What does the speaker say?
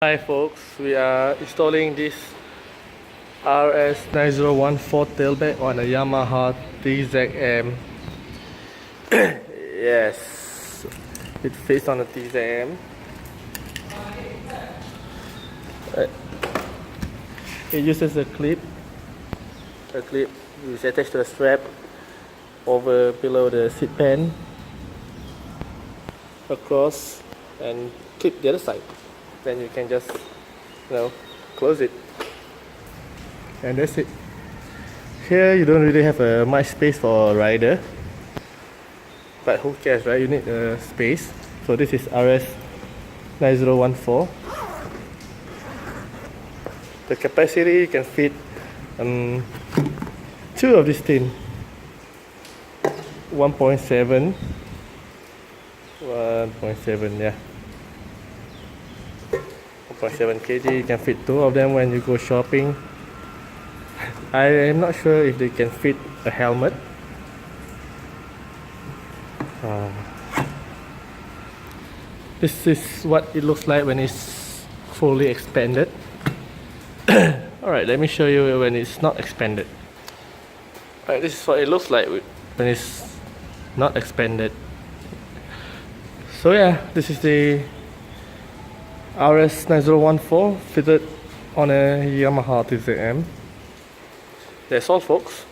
Hi folks, we are installing this rs9014 tailbag on a Yamaha TZM. Yes, it fits on a TZM. It uses a clip is attached to a strap over below the seat pan, across, and clip the other side. Then you can just close it, and that's it. Here you don't really have much space for a rider, but who cares, right? You need a space. So this is rs9014. The capacity can fit two of this thing, 1.7, yeah, 1.7 kg. You can fit two of them when you go shopping. I am not sure if they can fit a helmet. This is what it looks like when it's fully expanded. Alright, let me show you when it's not expanded. Alright, this is what it looks like when it's not expanded. So yeah, this is the rs9014 fitted on a Yamaha TZM. That's all folks.